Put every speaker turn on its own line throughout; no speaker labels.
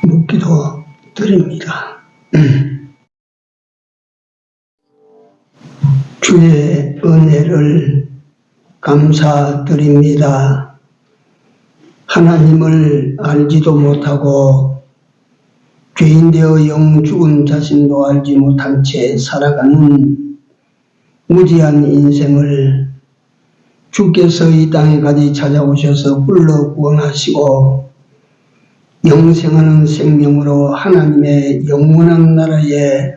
묻기도 드립니다. 주의 은혜를 감사드립니다. 하나님을 알지도 못하고 죄인되어 영 죽은 자신도 알지 못한 채 살아가는 무지한 인생을 주께서 이 땅에까지 찾아오셔서 불러 구원하시고 영생하는 생명으로 하나님의 영원한 나라에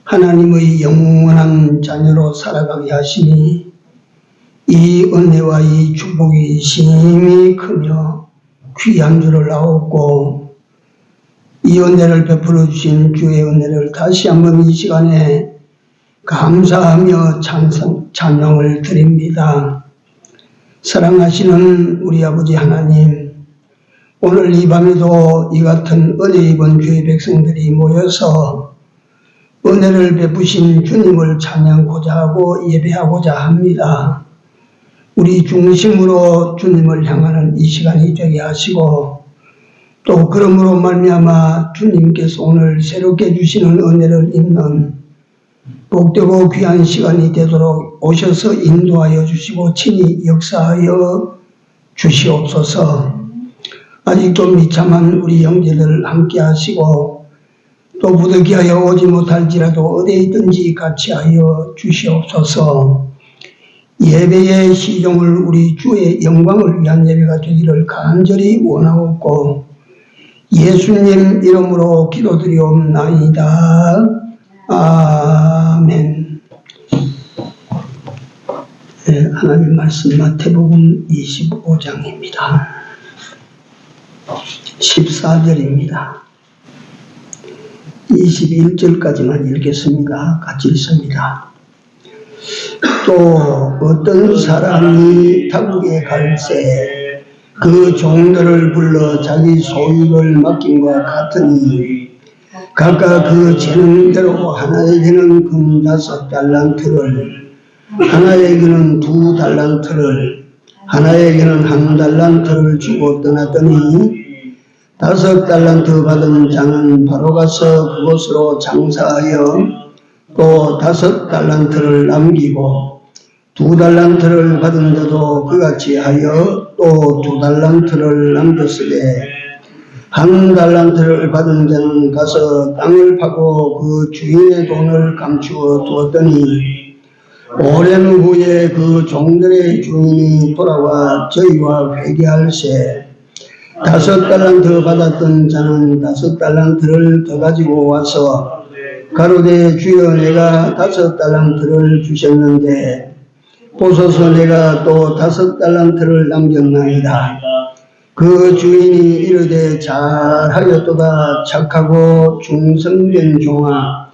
하나님의 영원한 자녀로 살아가게 하시니 이 은혜와 이 축복이 심히 크며 귀한 줄을 아옵고 이 은혜를 베풀어 주신 주의 은혜를 다시 한번 이 시간에 감사하며 찬양을 드립니다. 사랑하시는 우리 아버지 하나님, 오늘 이 밤에도 이 같은 은혜 입은 주의 백성들이 모여서 은혜를 베푸신 주님을 찬양하고자 하고 예배하고자 합니다. 우리 중심으로 주님을 향하는 이 시간이 되게 하시고 또 그러므로 말미암아 주님께서 오늘 새롭게 주시는 은혜를 입는 복되고 귀한 시간이 되도록 오셔서 인도하여 주시고 친히 역사하여 주시옵소서. 아직도 미참한 우리 형제들 함께 하시고 또 부득이하여 오지 못할지라도 어디에 있든지 같이 하여 주시옵소서. 예배의 시종을 우리 주의 영광을 위한 예배가 되기를 간절히 원하옵고 예수님 이름으로 기도드리옵나이다. 아멘. 네, 하나님 말씀 마태복음 25장입니다. 14절입니다. 21절까지만 읽겠습니다. 같이 읽습니다. 또 어떤 사람이 타국에 갈새 그 종들을 불러 자기 소유를 맡김과 같으니 각각 그 재능대로 하나에게는 금 5달란트를 하나에게는 2달란트를 하나에게는 1달란트를 주고 떠났더니 5달란트 받은 자는 바로 가서 그곳으로 장사하여 또 5달란트를 남기고 2달란트를 받은 자도 그같이 하여 또 2달란트를 남겼으되 1달란트를 받은 자는 가서 땅을 파고 그 주인의 돈을 감추어 두었더니 오랜 후에 그 종들의 주인이 돌아와 저희와 회개할세 5달란트 받았던 자는 5달란트를 더 가지고 와서 가로되 주여 내가 5달란트를 주셨는데 보소서 내가 또 5달란트를 남겼나이다. 그 주인이 이르되 잘하였도다 착하고 충성된 종아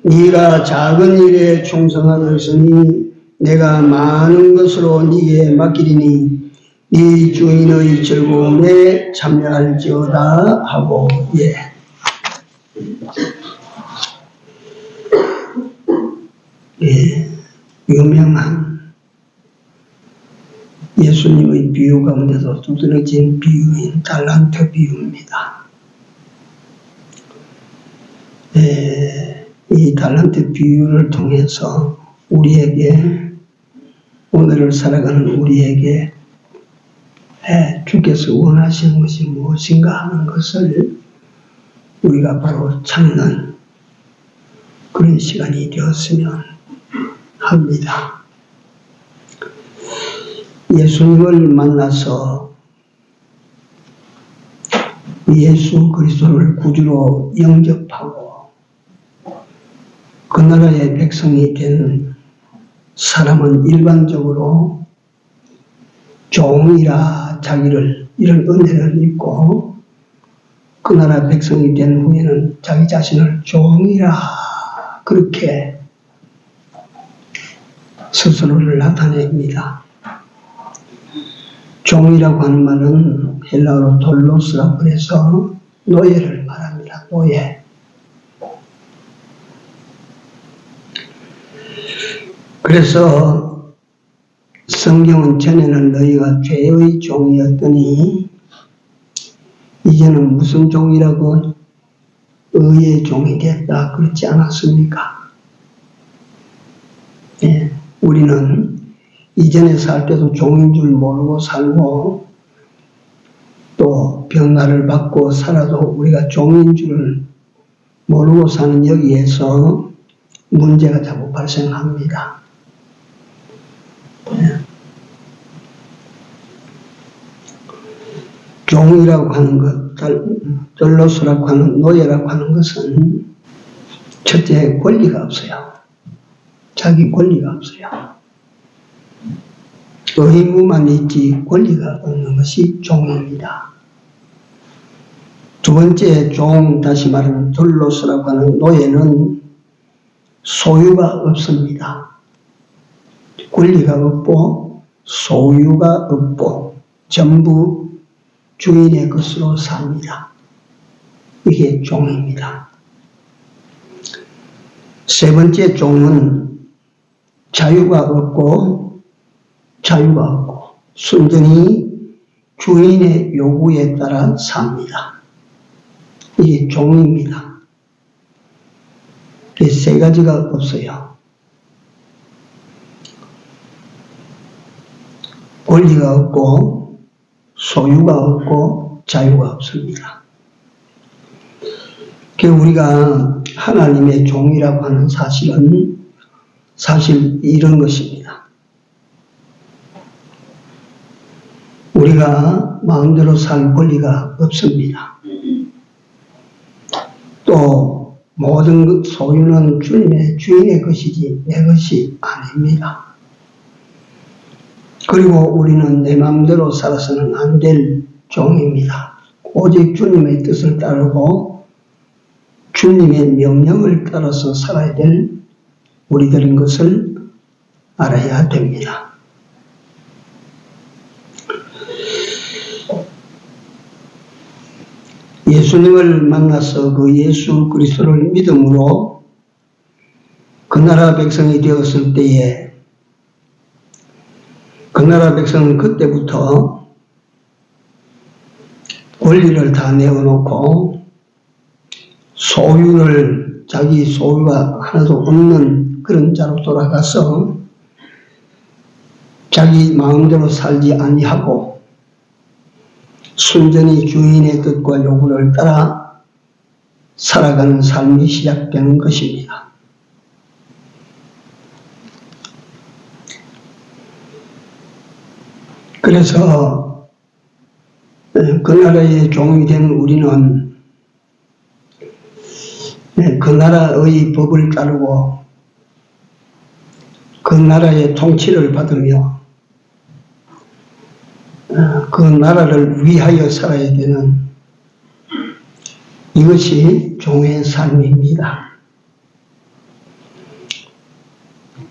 네가 작은 일에 충성하였으니 내가 많은 것으로 네게 맡기리니 네 주인의 즐거움에 참여할지어다 하고 유명한 예수님의 비유 가운데서 두드러진 비유인 달란트 비유입니다. 이 달란트 비유를 통해서 우리에게 오늘을 살아가는 우리에게 주께서 원하시는 것이 무엇인가 하는 것을 우리가 바로 찾는 그런 시간이 되었으면 합니다. 예수님을 만나서 예수 그리스도를 구주로 영접하고 그 나라의 백성이 된 사람은 일반적으로 종이라 자기를 이런 은혜를 입고 그 나라 백성이 된 후에는 자기 자신을 종이라 그렇게 스스로를 나타냅니다. 종이라고 하는 말은 헬라어로 돌로스라고 해서 노예를 말합니다. 노예. 그래서 성경은 전에는 너희가 죄의 종이었더니 이제는 무슨 종이라고? 의의 종이 됐다. 그렇지 않았습니까? 예, 우리는 이전에 살 때도 종인 줄 모르고 살고 또 병나를 받고 살아도 우리가 종인 줄 모르고 사는 여기에서 문제가 자꾸 발생합니다. 예. 종이라고 하는 것, 덜로스라고 하는 노예라고 하는 것은 첫째 권리가 없어요. 자기 권리가 없어요. 의무만 있지 권리가 없는 것이 종입니다. 두 번째 종, 다시 말하면 덜로스라고 하는 노예는 소유가 없습니다. 권리가 없고 소유가 없고 전부 주인의 것으로 삽니다. 이게 종입니다. 세 번째 종은 자유가 없고 순전히 주인의 요구에 따라 삽니다. 이게 종입니다. 이 세 가지가 없어요. 권리가 없고 소유가 없고 자유가 없습니다. 우리가 하나님의 종이라고 하는 사실은 사실 이런 것입니다. 우리가 마음대로 살 권리가 없습니다. 또 모든 소유는 주인의 것이지 내 것이 아닙니다. 그리고 우리는 내 마음대로 살아서는 안 될 종입니다. 오직 주님의 뜻을 따르고 주님의 명령을 따라서 살아야 될 우리들인 것을 알아야 됩니다. 예수님을 만나서 그 예수 그리스도를 믿음으로 그 나라 백성이 되었을 때에 그 나라 백성은 그때부터 권리를 다 내어놓고 소유를 자기 소유가 하나도 없는 그런 자로 돌아가서 자기 마음대로 살지 아니하고 순전히 주인의 뜻과 요구를 따라 살아가는 삶이 시작되는 것입니다. 그래서 그 나라의 종이 된 우리는 그 나라의 법을 따르고 그 나라의 통치를 받으며 그 나라를 위하여 살아야 되는 이것이 종의 삶입니다.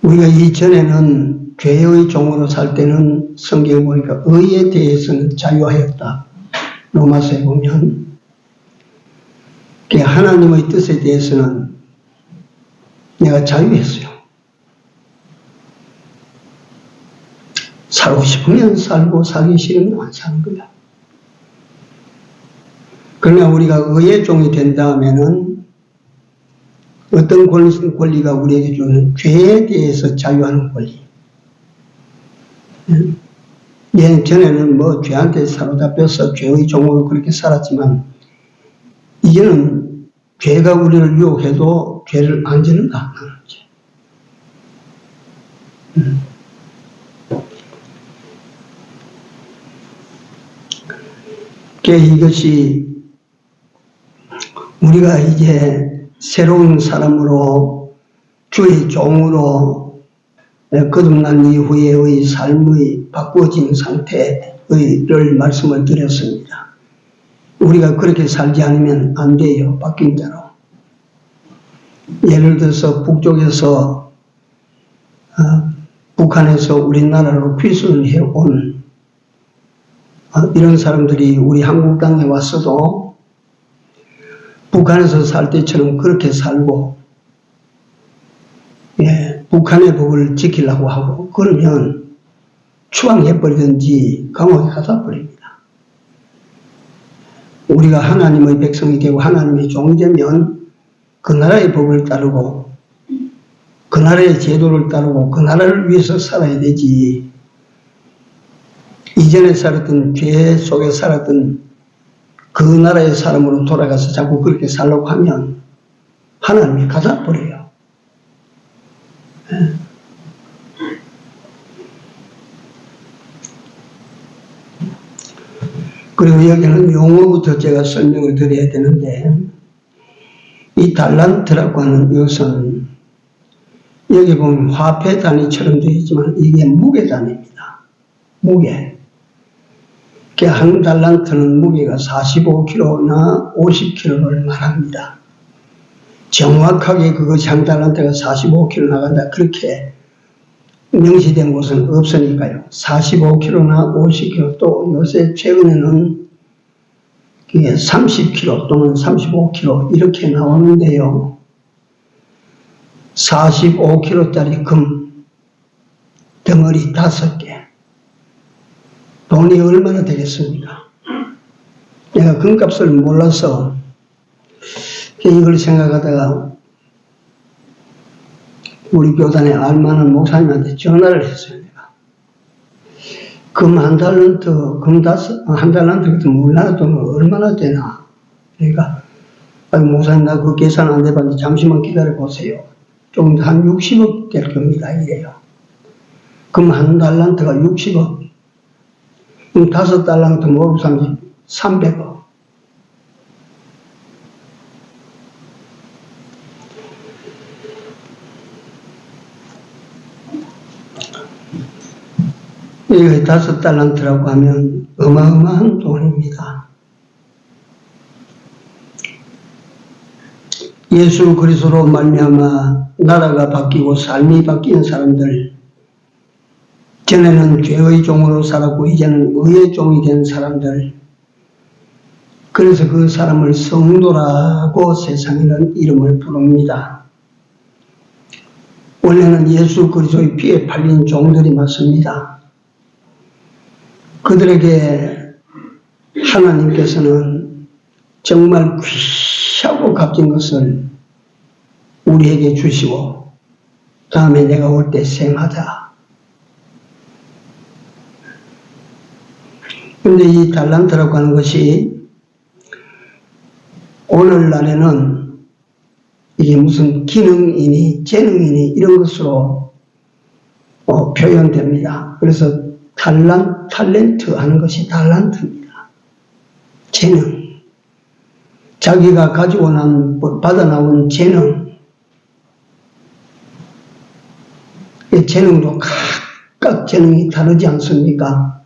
우리가 이전에는 죄의 종으로 살 때는 성경에 보니까 의에 대해서는 자유하였다. 로마서에 보면 하나님의 뜻에 대해서는 내가 자유했어요. 살고 싶으면 살고 살기 싫으면 안 사는 거야. 그러나 우리가 의의 종이 된 다음에는 어떤 권리가 우리에게 주는 죄에 대해서 자유하는 권리. 전에는 죄한테 사로잡혀서 죄의 종으로 그렇게 살았지만 이제는 죄가 우리를 유혹해도 죄를 안 지른다. 이것이 우리가 이제 새로운 사람으로 주의 종으로 거듭난 이후의 삶의 바꾸어진 상태를 말씀을 드렸습니다. 우리가 그렇게 살지 않으면 안 돼요. 바뀐 자로. 예를 들어서 북쪽에서 북한에서 우리나라로 귀순을 해온 이런 사람들이 우리 한국 땅에 왔어도 북한에서 살 때처럼 그렇게 살고 북한의 법을 지키려고 하고 그러면 추방해버리든지 감옥에 가다 버립니다. 우리가 하나님의 백성이 되고 하나님의 종이 되면 그 나라의 법을 따르고 그 나라의 제도를 따르고 그 나라를 위해서 살아야 되지, 이전에 살았던 죄 속에 살았던 그 나라의 사람으로 돌아가서 자꾸 그렇게 살려고 하면 하나님이 가다 버려요. 그리고 여기는 용어부터 제가 설명을 드려야 되는데, 이 달란트라고 하는 이것은 여기 보면 화폐 단위처럼 되어 있지만 이게 무게 단위입니다. 무게. 한 달란트는 무게가 45kg나 50kg를 말합니다. 정확하게 그것이 한 달란트가 45kg 나간다 그렇게 명시된 곳은 없으니까요. 45kg나 50kg, 또 요새 최근에는 그게 30kg 또는 35kg 이렇게 나오는데요. 45kg짜리 금 덩어리 5개. 돈이 얼마나 되겠습니까? 내가 금값을 몰라서 이걸 생각하다가 우리 교단에 알만한 목사님한테 전화를 했어요. 내가. 금 한 달란트, 한 달란트 같은 우리나라 돈은 얼마나 되나? 그러니까, 목사님 나 그 계산 안 돼봤는데 잠시만 기다려 보세요. 좀 한 60억 될 겁니다. 이래요. 금 한 달란트가 60억. 그럼 5달란트 모르고 300억. 이게 5달란트라고 하면 어마어마한 돈입니다. 예수 그리스도로 말미암아 나라가 바뀌고 삶이 바뀐 사람들, 전에는 죄의 종으로 살았고 이제는 의의 종이 된 사람들, 그래서 그 사람을 성도라고 세상에는 이름을 부릅니다. 원래는 예수 그리스도의 피에 팔린 종들이 맞습니다. 그들에게 하나님께서는 정말 귀하고 값진 것을 우리에게 주시고 다음에 내가 올 때 생하자. 그런데 이 달란트라고 하는 것이 오늘날에는 이게 무슨 기능이니 재능이니 이런 것으로 표현됩니다. 그래서 탤런트 하는 것이 달란트입니다. 재능. 자기가 가지고 받아 나온 재능. 재능도 각각 재능이 다르지 않습니까?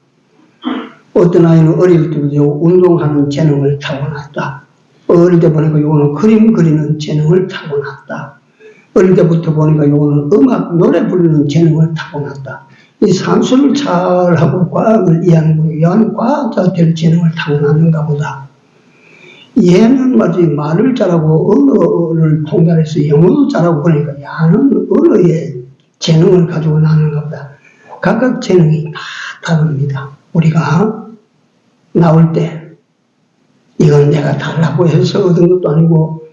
어떤 아이는 어릴 때부터 운동하는 재능을 타고났다. 어릴 때 보니까 요거는 그림 그리는 재능을 타고났다. 어릴 때부터 보니까 요거는 음악, 노래 부르는 재능을 타고났다. 이 산수를 잘하고 과학을 이해하는 분이 얘는 과학자 될 재능을 타고났는가 보다. 얘는 말이지 말을 잘하고 언어를 통달해서 영어도 잘하고 그러니까 얘는 언어의 재능을 가지고 나는가 보다. 각각 재능이 다 다릅니다. 우리가 나올 때 이건 내가 달라고 해서 얻은 것도 아니고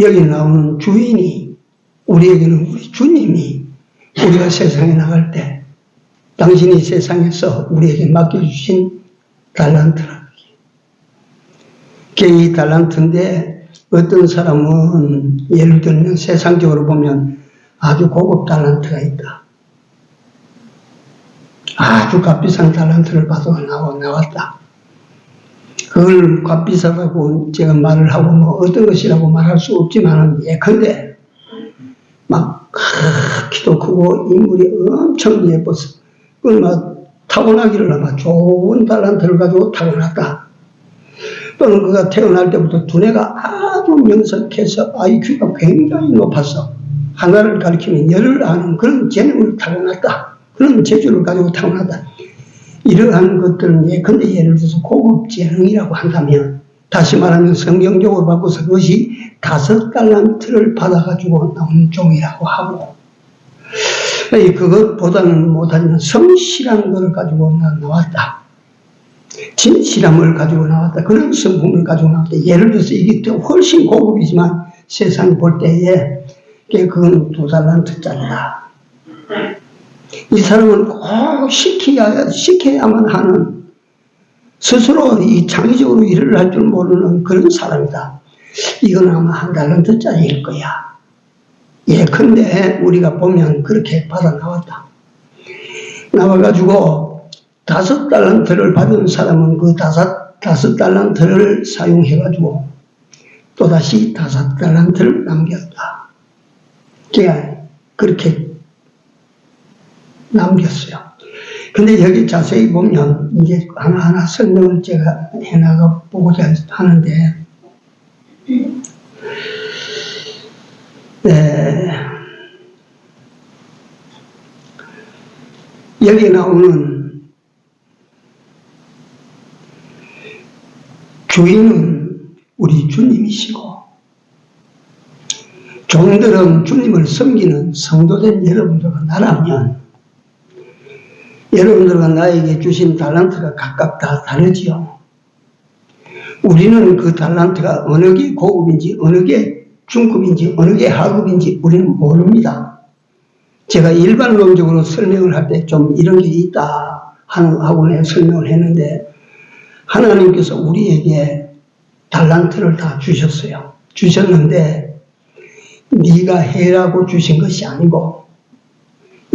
여기 나오는 주인이 우리에게는 우리 주님이 우리가 세상에 나갈 때 당신이 세상에서 우리에게 맡겨주신 달란트라. 이 달란트인데 어떤 사람은 예를 들면 세상적으로 보면 아주 고급 달란트가 있다. 아주 값비싼 달란트를 받아 나왔다. 그걸 값비싸다고 제가 말을 하고 뭐 어떤 것이라고 말할 수 없지만은 예컨대 막 키도 크고 인물이 엄청 예뻐서 그걸 막 타고나기를 아마 좋은 달란트를 가지고 타고났다. 또는 그가 태어날 때부터 두뇌가 아주 명석해서 IQ가 굉장히 높아서 하나를 가리키면 열을 아는 그런 재능을 타고났다. 그런 재주를 가지고 타고났다. 이러한 것들은 예컨대 예를 들어서 고급 재능이라고 한다면 다시 말하면 성경적으로 바꿔서 그것이 5달란트를 받아가지고 나온 종이라고 하고 그것보다는 못하면 성실한 걸 가지고 나왔다. 진실함을 가지고 나왔다. 그런 성품을 가지고 나왔다. 예를 들어서 이게 훨씬 고급이지만 세상이 볼 때에 그건 2달란트짜리다. 이 사람은 꼭 시켜야만 하는, 스스로 이 창의적으로 일을 할 줄 모르는 그런 사람이다. 이건 아마 1달란트짜리일 거야. 예컨대 우리가 보면 그렇게 받아 나왔다. 나와가지고 5달란트를 받은 사람은 그 5달란트를 사용해가지고 또다시 5달란트를 남겼다. 그렇게 남겼어요. 근데 여기 자세히 보면 이제 하나하나 설명을 제가 해나가 보고자 하는데, 여기 나오는 주인은 우리 주님이시고, 종들은 주님을 섬기는 성도된 여러분들과 나라면, 여러분들과 나에게 주신 달란트가 각각 다 다르지요. 우리는 그 달란트가 어느 게 고급인지, 어느 게 중급인지, 어느 게 하급인지 우리는 모릅니다. 제가 일반론적으로 설명을 할 때 좀 이런 게 있다 하고 내가 설명을 했는데, 하나님께서 우리에게 달란트를 다 주셨어요. 주셨는데 네가 해라고 주신 것이 아니고,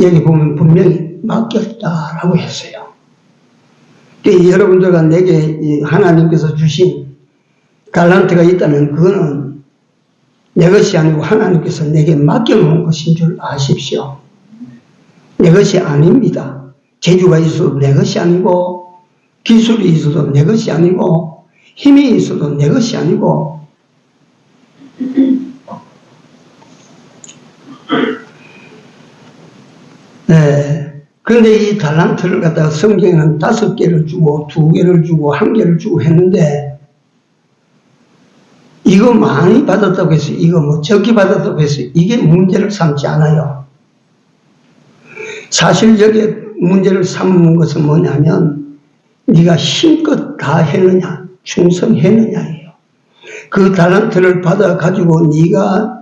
여기 보면 분명히 맡겼다라고 했어요. 여러분들과 내게 하나님께서 주신 달란트가 있다면 그거는 내 것이 아니고 하나님께서 내게 맡겨놓은 것인 줄 아십시오. 내 것이 아닙니다. 재주가 있어도 내 것이 아니고, 기술이 있어도 내 것이 아니고, 힘이 있어도 내 것이 아니고, 그런데 이 달란트를 갖다가 성경에는 5개를 주고 2개를 주고 1개를 주고 했는데, 이거 많이 받았다고 해서 이거 뭐 적게 받았다고 해서 이게 문제를 삼지 않아요. 사실 여기에 문제를 삼는 것은 뭐냐면, 네가 힘껏 다 했느냐, 충성했느냐예요. 그 달란트를 받아 가지고 네가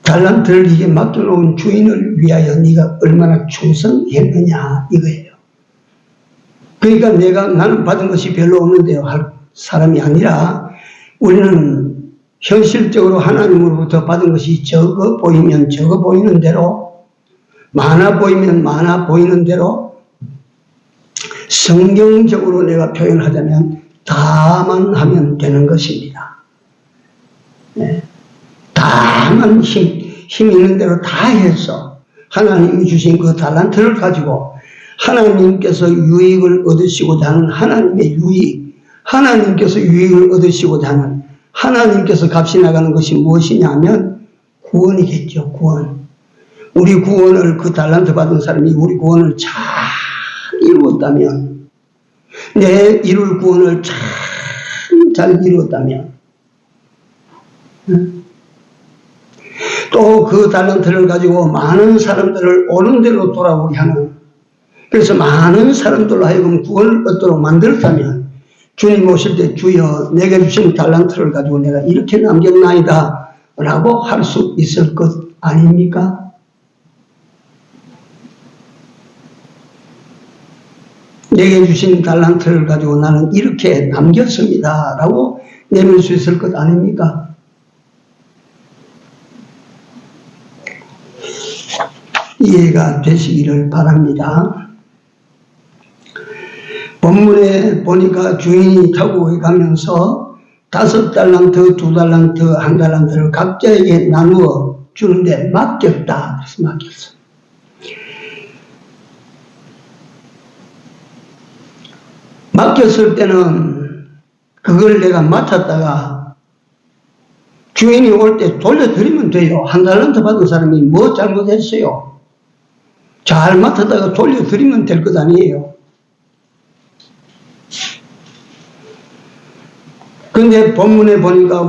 달란트를 이게 맡겨놓은 주인을 위하여 네가 얼마나 충성했느냐 이거예요. 그러니까 나는 받은 것이 별로 없는데요 할 사람이 아니라, 우리는 현실적으로 하나님으로부터 받은 것이 적어 보이면 적어 보이는 대로, 많아 보이면 많아 보이는 대로, 성경적으로 내가 표현하자면 다만 하면 되는 것입니다. 다만 힘 있는 대로 다 해서 하나님이 주신 그 달란트를 가지고 하나님께서 유익을 얻으시고자 하는 하나님의 유익, 하나님께서 유익을 얻으시고자 하는, 하나님께서 값이 나가는 것이 무엇이냐 하면 구원이겠죠. 구원. 우리 구원을, 그 달란트 받은 사람이 우리 구원을 잘 이루었다면, 내 이룰 구원을 참 잘 이루었다면, 또 그 달란트를 가지고 많은 사람들을 옳은 대로 돌아오게 하는, 그래서 많은 사람들로 하여금 구원을 얻도록 만들었다면, 주님 오실 때 주여 내게 주신 달란트를 가지고 내가 이렇게 남겼나이다 라고 할 수 있을 것 아닙니까? 내게 주신 달란트를 가지고 나는 이렇게 남겼습니다 라고 내밀 수 있을 것 아닙니까? 이해가 되시기를 바랍니다. 본문에 보니까 주인이 타고 가면서 5달란트, 2달란트, 1달란트를 각자에게 나누어 주는데 맡겼다. 그래서 맡겼어. 맡겼을 때는 그걸 내가 맡았다가 주인이 올 때 돌려드리면 돼요. 1달란트 받은 사람이 뭐 잘못했어요? 잘 맡았다가 돌려드리면 될 것 아니에요. 근데 본문에 보니까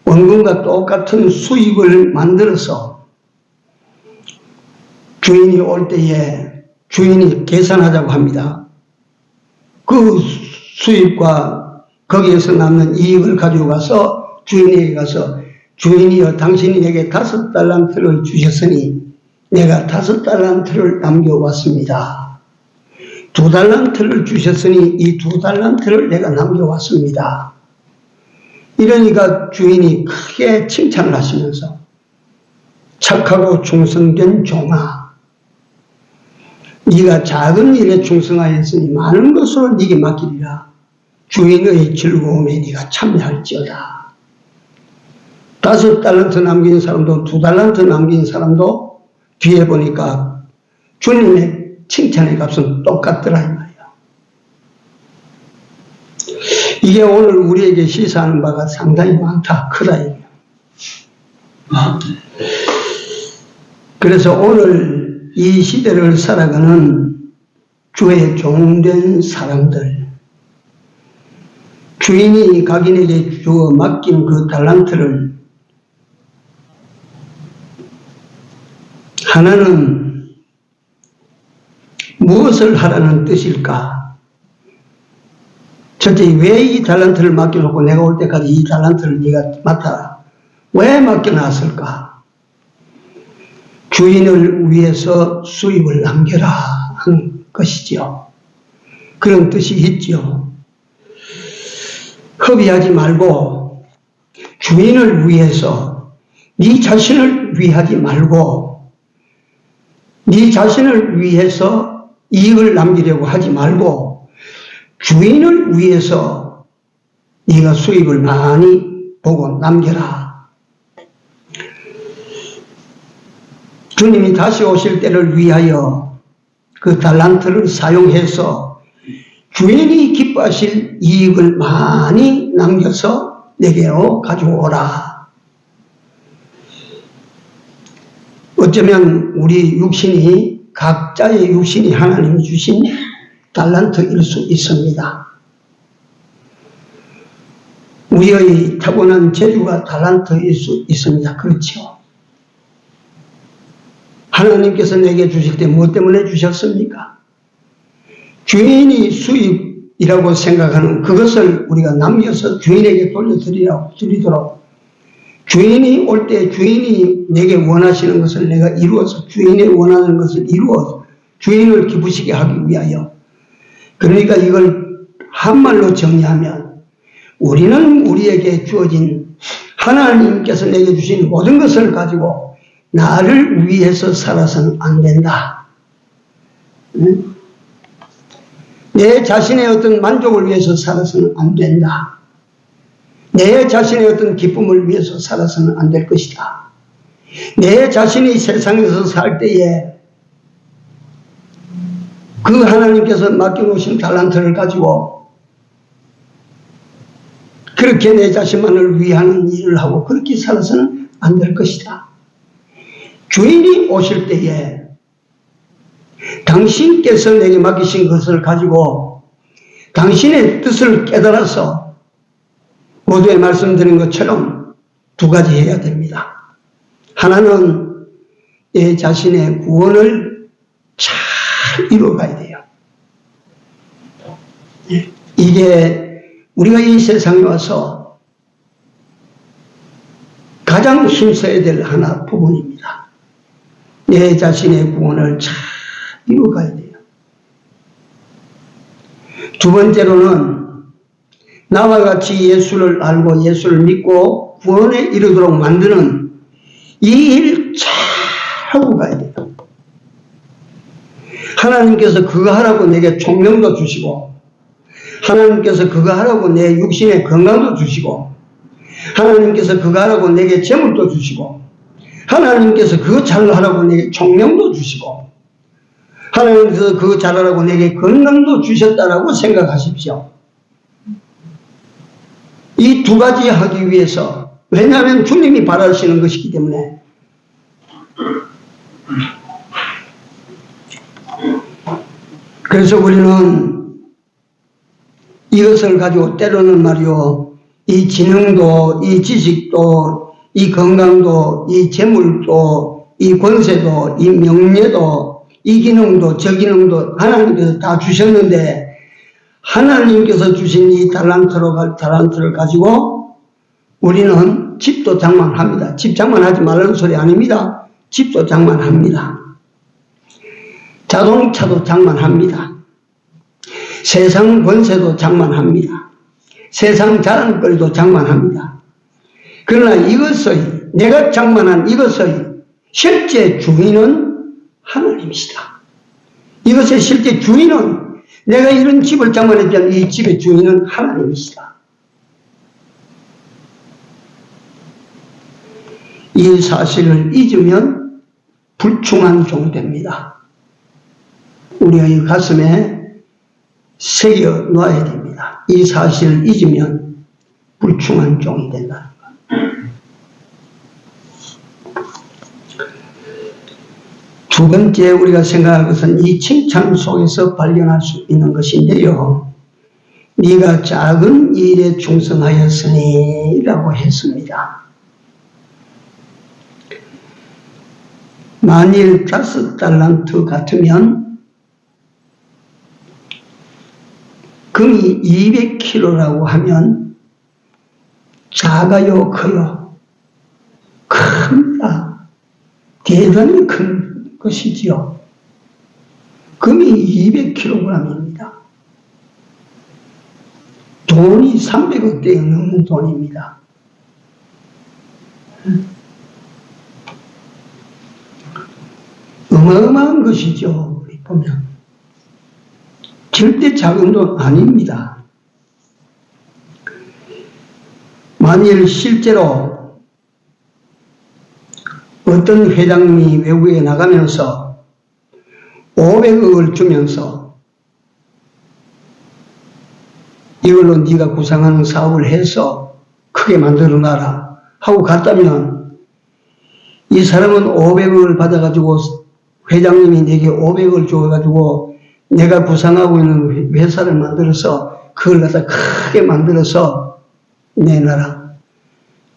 원금과 똑같은 수입을 만들어서 주인이 올 때에 주인이 계산하자고 합니다. 그 수입과 거기에서 남는 이익을 가지고 가서 주인에게 가서 주인이여 당신이 내게 5달란트를 주셨으니 내가 5달란트를 남겨왔습니다. 2달란트를 주셨으니 이 2달란트를 내가 남겨왔습니다. 이러니까 주인이 크게 칭찬을 하시면서 착하고 충성된 종아, 네가 작은 일에 충성하였으니 많은 것으로 네게 맡기리라. 주인의 즐거움에 네가 참여할지어다. 5달란트 남긴 사람도 2달란트 남긴 사람도 뒤에 보니까 주님의 칭찬의 값은 똑같더라 이 말이야. 이게 오늘 우리에게 시사하는 바가 상당히 많다, 크다 이거야. 그래서 오늘 이 시대를 살아가는 주의 종된 사람들, 주인이 각인에게 주어 맡긴 그 달란트를 하나는 무엇을 하라는 뜻일까? 첫째, 왜 이 달란트를 맡겨놓고 내가 올 때까지 이 달란트를 네가 맡아라. 왜 맡겨놨을까? 주인을 위해서 수입을 남겨라 하는 것이지요. 그런 뜻이 있죠. 허비하지 말고 주인을 위해서 네 자신을 위하지 말고 네 자신을 위해서 이익을 남기려고 하지 말고 주인을 위해서 네가 수입을 많이 보고 남겨라. 주님이 다시 오실 때를 위하여 그 달란트를 사용해서 주인이 기뻐하실 이익을 많이 남겨서 내게로 가지고 오라. 어쩌면 우리 육신이 각자의 육신이 하나님이 주신 달란트일 수 있습니다. 우리의 타고난 재주가 달란트일 수 있습니다. 그렇죠? 하나님께서 내게 주실 때 무엇 때문에 주셨습니까? 주인이 수입이라고 생각하는 그것을 우리가 남겨서 주인에게 돌려드리도록 주인이 올 때 주인이 내게 원하시는 것을 내가 이루어서 주인이 원하는 것을 이루어서 주인을 기쁘시게 하기 위하여, 그러니까 이걸 한말로 정리하면 우리는 우리에게 주어진 하나님께서 내게 주신 모든 것을 가지고 나를 위해서 살아서는 안 된다. 응? 내 자신의 어떤 만족을 위해서 살아서는 안 된다. 내 자신의 어떤 기쁨을 위해서 살아서는 안 될 것이다. 내 자신이 세상에서 살 때에 그 하나님께서 맡겨놓으신 달란트를 가지고 그렇게 내 자신만을 위하는 일을 하고 그렇게 살아서는 안 될 것이다. 주인이 오실 때에 당신께서 내게 맡기신 것을 가지고 당신의 뜻을 깨달아서 모두에 말씀드린 것처럼 두 가지 해야 됩니다. 하나는 내 자신의 구원을 잘 이루어가야 돼요. 이게 우리가 이 세상에 와서 가장 힘써야 될 하나 부분입니다. 내 자신의 구원을 잘 이루어가야 돼요. 두 번째로는 나와 같이 예수를 알고 예수를 믿고 구원에 이르도록 만드는 이 일 잘 하고 가야 돼요. 하나님께서 그거 하라고 내게 총명도 주시고, 하나님께서 그거 하라고 내 육신의 건강도 주시고, 하나님께서 그거 하라고 내게 재물도 주시고, 하나님께서 그거 잘하라고 내게 총명도 주시고, 하나님께서 그거 잘하라고 내게 건강도 주셨다라고 생각하십시오. 이 두 가지 하기 위해서, 왜냐하면 주님이 바라시는 것이기 때문에. 그래서 우리는 이것을 가지고 때로는 말이요, 이 지능도, 이 지식도, 이 건강도, 이 재물도, 이 권세도, 이 명예도, 이 기능도, 저 기능도 하나님께서 다 주셨는데, 하나님께서 주신 이 달란트를 가지고 우리는 집도 장만합니다. 집 장만하지 말라는 소리 아닙니다. 집도 장만합니다. 자동차도 장만합니다. 세상 권세도 장만합니다. 세상 자랑거리도 장만합니다. 그러나 이것의, 내가 장만한 이것의 실제 주인은 하나님이시다. 이것의 실제 주인은, 내가 이런 집을 장만했지만 이 집의 주인은 하나님이시다. 이 사실을 잊으면 불충한 종 됩니다. 우리의 가슴에 새겨 놔야 됩니다. 이 사실을 잊으면 불충한 종이 된다. 두 번째 우리가 생각할 것은 이 칭찬 속에서 발견할 수 있는 것인데요. 네가 작은 일에 충성하였으니 라고 했습니다. 만일 5달란트 같으면 금이 200kg라고 하면 작아요, 커요? 큽니다. 대단히 큰 것이지요. 금이 200kg입니다. 돈이 300억대가 넘는 돈입니다. 어마어마한 것이죠. 우리 보면. 절대 작은 돈 아닙니다. 만일 실제로 어떤 회장님이 외국에 나가면서 500억을 주면서 이걸로 네가 구상하는 사업을 해서 크게 만들어놔라 하고 갔다면 이 사람은 500억을 받아가지고 회장님이 내게 500억을 줘가지고 내가 구상하고 있는 회사를 만들어서 그걸 갖다 크게 만들어서 내놔라.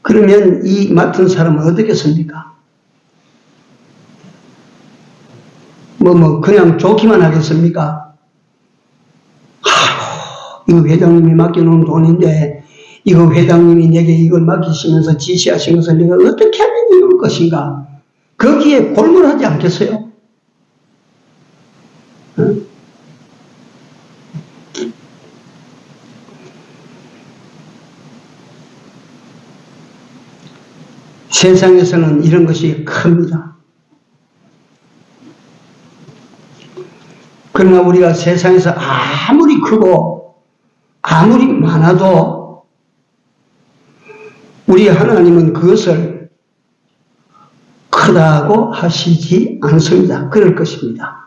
그러면 이 맡은 사람은 어떻겠습니까? 그냥 좋기만 하겠습니까? 이거 회장님이 맡겨놓은 돈인데, 이거 회장님이 내게 이걸 맡기시면서 지시하신 것을 내가 어떻게 하면 이룰 것인가? 거기에 골몰하지 않겠어요? 응? 세상에서는 이런 것이 큽니다. 그러나 우리가 세상에서 아무리 크고 아무리 많아도 우리 하나님은 그것을 크다고 하시지 않습니다. 그럴 것입니다.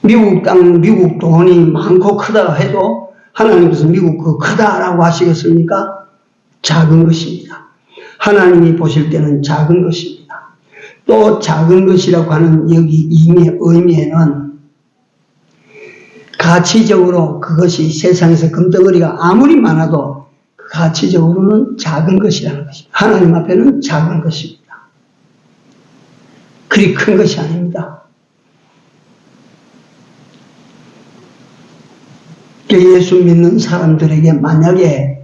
미국 땅, 미국 돈이 많고 크다 해도 하나님께서 미국 그 크다라고 하시겠습니까? 작은 것입니다. 하나님이 보실 때는 작은 것입니다. 또 작은 것이라고 하는 여기 의미에는 가치적으로 그것이 세상에서 금덩어리가 아무리 많아도 가치적으로는 작은 것이라는 것입니다. 하나님 앞에는 작은 것입니다. 그리 큰 것이 아닙니다. 예수 믿는 사람들에게 만약에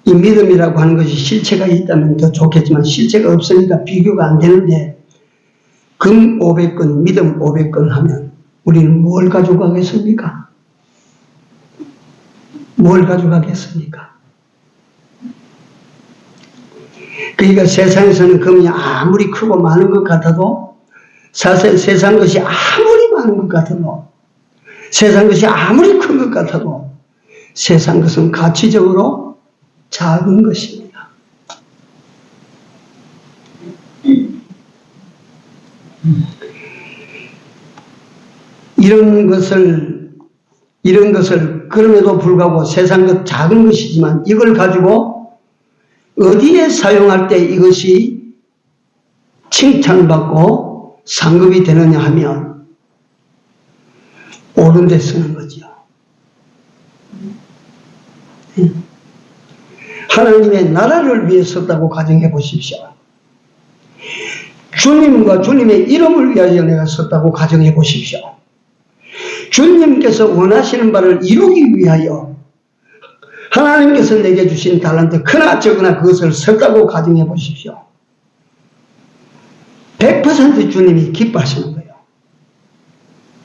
이 믿음이라고 하는 것이 실체가 있다면 더 좋겠지만 실체가 없으니까 비교가 안 되는데 금 500건, 믿음 500건 하면 우리는 뭘 가져가겠습니까? 뭘 가져가겠습니까? 그러니까 세상에서는 금이 아무리 크고 많은 것 같아도 사실 세상 것이 아무리 많은 것 같아도 세상 것이 아무리 큰 것 같아도 세상 것은 가치적으로 작은 것입니다. 이런 것을 그럼에도 불구하고 세상 것 작은 것이지만 이걸 가지고 어디에 사용할 때 이것이 칭찬받고 상급이 되느냐 하면 옳은 데 쓰는 거죠. 하나님의 나라를 위해 썼다고 가정해 보십시오. 주님과 주님의 이름을 위하여 내가 썼다고 가정해 보십시오. 주님께서 원하시는 바를 이루기 위하여 하나님께서 내게 주신 달란트 크나 적으나 그것을 썼다고 가정해 보십시오. 100% 주님이 기뻐하시는 거예요.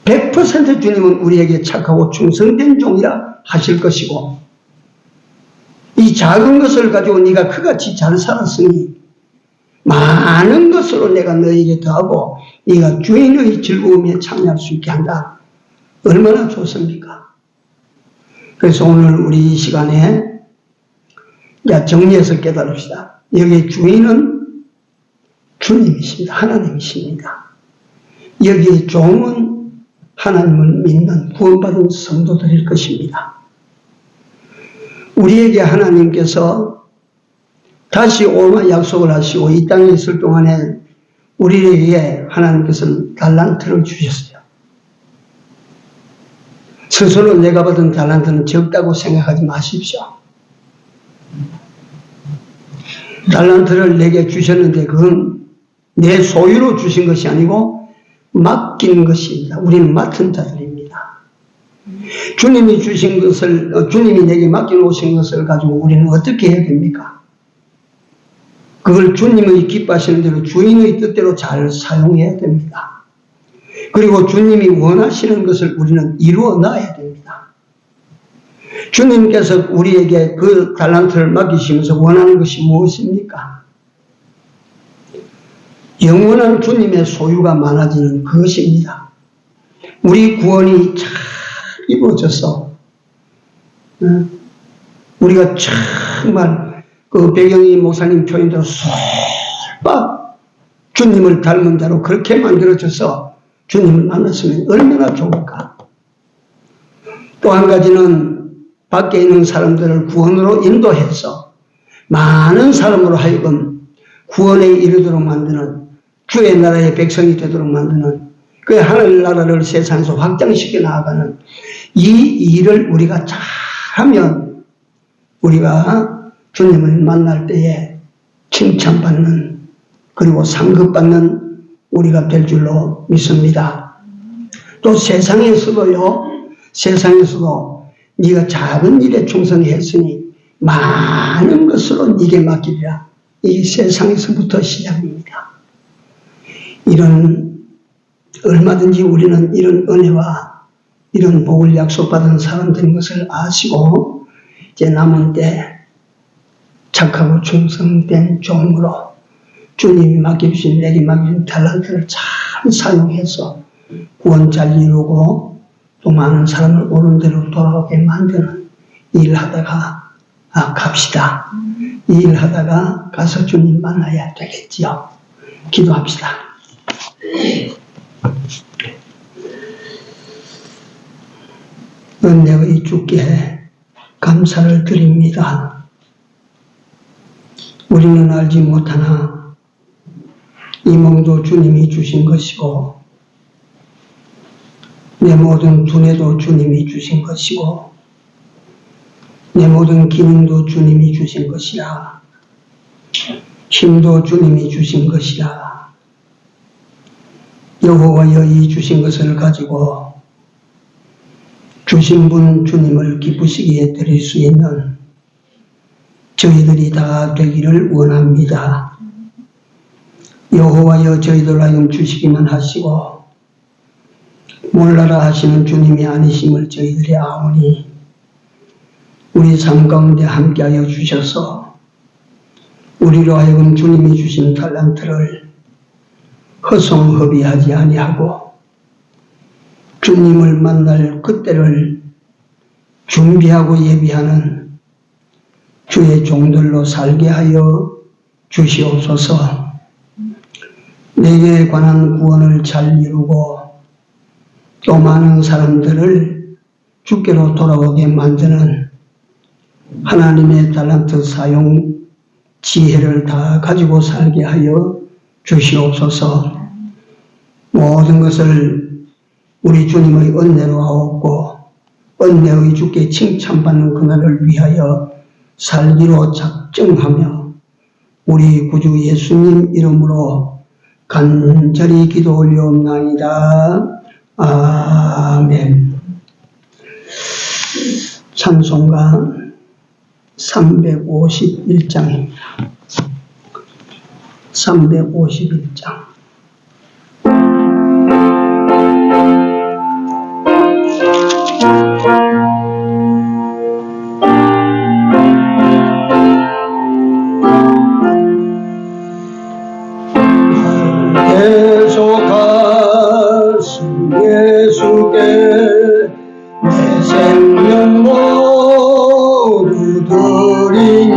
100% 주님은 우리에게 착하고 충성된 종이라 하실 것이고, 이 작은 것을 가지고 네가 그같이 잘 살았으니 많은 것으로 내가 너에게 더하고 네가 주인의 즐거움에 참여할 수 있게 한다. 얼마나 좋습니까? 그래서 오늘 우리 이 시간에 정리해서 깨달읍시다. 여기 주인은 주님이십니다. 하나님이십니다. 여기 종은 하나님을 믿는 구원받은 성도들일 것입니다. 우리에게 하나님께서 다시 오마 약속을 하시고 이 땅에 있을 동안에 우리에게 하나님께서는 달란트를 주셨어요. 스스로 내가 받은 달란트는 적다고 생각하지 마십시오. 달란트를 내게 주셨는데 그건 내 소유로 주신 것이 아니고 맡긴 것입니다. 우리는 맡은 자들입니다. 주님이 주신 것을, 주님이 내게 맡겨놓으신 것을 가지고 우리는 어떻게 해야 됩니까? 그걸 주님의 기뻐하시는 대로 주인의 뜻대로 잘 사용해야 됩니다. 그리고 주님이 원하시는 것을 우리는 이루어 놔야 됩니다. 주님께서 우리에게 그 달란트를 맡기시면서 원하는 것이 무엇입니까? 영원한 주님의 소유가 많아지는 그것입니다. 우리 구원이 잘 이루어져서 우리가 정말 그 배경이 목사님 표현대로 솔박 주님을 닮은 대로 그렇게 만들어져서 주님을 만났으면 얼마나 좋을까. 또 한 가지는 밖에 있는 사람들을 구원으로 인도해서 많은 사람으로 하여금 구원에 이르도록 만드는 주의 나라의 백성이 되도록 만드는 그 하늘나라를 세상에서 확장시켜 나아가는 이 일을 우리가 잘하면 우리가 주님을 만날 때에 칭찬받는 그리고 상급받는 우리가 될 줄로 믿습니다. 또 세상에서도 네가 작은 일에 충성했으니 많은 것으로 네게 맡기리라. 이 세상에서부터 시작입니다. 얼마든지 우리는 이런 은혜와 이런 복을 약속받은 사람들인 것을 아시고 이제 남은 때 착하고 충성된 종으로 주님이 맡겨주신 내게 맡겨준 달란트를 잘 사용해서 구원 잘 이루고 또 많은 사람을 옳은 대로 돌아오게 만드는 일하다가 갑시다. 이 일하다가 가서 주님 만나야 되겠지요. 기도합시다. 은혜의 주께 감사를 드립니다. 우리는 알지 못하나 이 몸도 주님이 주신 것이고 내 모든 두뇌도 주님이 주신 것이고 내 모든 기능도 주님이 주신 것이라. 힘도 주님이 주신 것이라. 여호와여 이 주신 것을 가지고 주신 분 주님을 기쁘시게 드릴 수 있는 저희들이 다 되기를 원합니다. 여호와여 저희들 하여금 주시기만 하시고 몰라라 하시는 주님이 아니심을 저희들이 아오니 우리 삶 가운데 함께하여 주셔서 우리로 하여금 주님이 주신 달란트를 허송허비하지 아니하고 주님을 만날 그때를 준비하고 예비하는 주의 종들로 살게 하여 주시옵소서. 내게 관한 구원을 잘 이루고 또 많은 사람들을 주께로 돌아오게 만드는 하나님의 달란트 사용 지혜를 다 가지고 살게 하여 주시옵소서. 모든 것을 우리 주님의 은혜로 하옵고 은혜의 주께 칭찬받는 그날을 위하여 살기로 작정하며 우리 구주 예수님 이름으로 간절히 기도 올리옵나이다. 아멘. 찬송가 351장입니다. 351장. 계속하신 예수께 내 생명 모두 드리니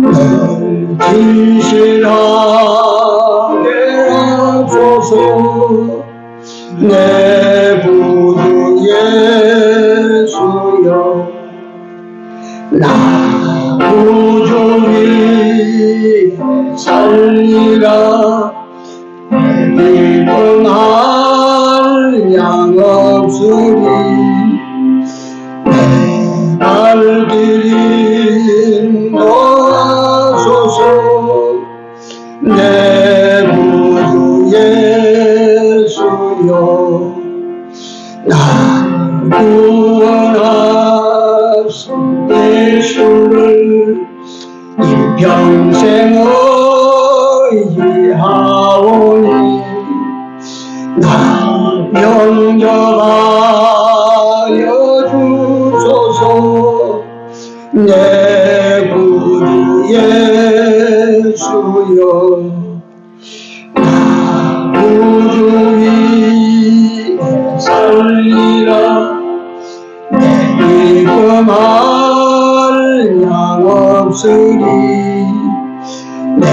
늘 진실하게 하소서. 내 구주 예수여 나 구주 위에 살리라. 내 믿음할 양 없으니 내 발길 인도하소서. 내 구주 예수여 나 구원하신 예수를 일평생 의지하오니 나 영접하여 주소서. 내 구주 예수여 나 구주 위에 살리라. 내 믿음할 양 없으니 내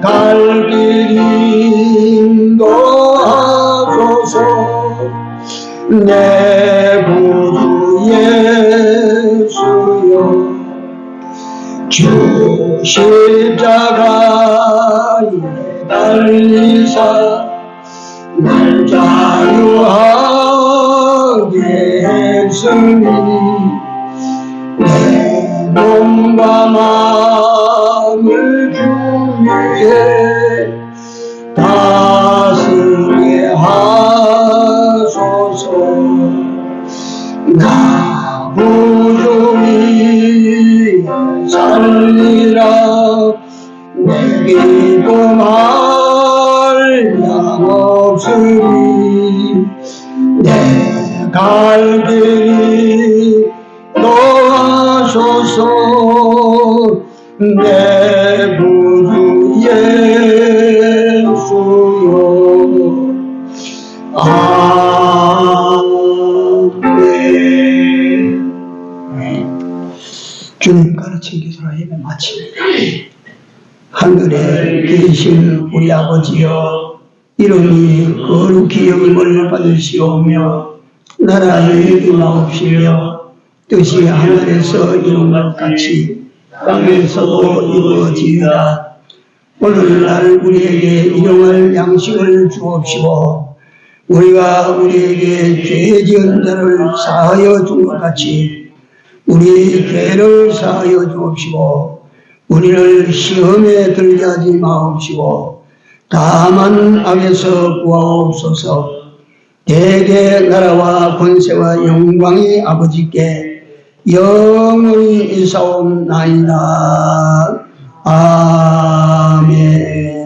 갈 길 인도하소서. 내 구주 예수여 주 십자가에 달리사 날 자유하게 했으니 내 몸과 마음을 주 위에 다스리게 하소서. 나 구주 위에 살리라. 내 기쁨할 양 없으니 내 갈 길이 도와소서. 내 구주 예수여 아멘. 주님 가르친 기도로 예배 마칩니다. 하늘에 계신 우리 아버지여 이름이 거룩히 여김을 받으시오며 나라의 임하옵시며 뜻이 하늘에서 이룬 것 같이 땅에서도 이루어지이다. 오늘날 우리에게 일용할 양식을 주옵시고 우리가 우리에게 죄 지은 자를 사하여 준 것 같이 우리 죄를 사하여 주옵시고 우리를 시험에 들게 하지 마옵시고 다만 악에서 구하옵소서. 대개 나라와 권세와 영광이 아버지께 영원히 있사옵나이다. 아멘.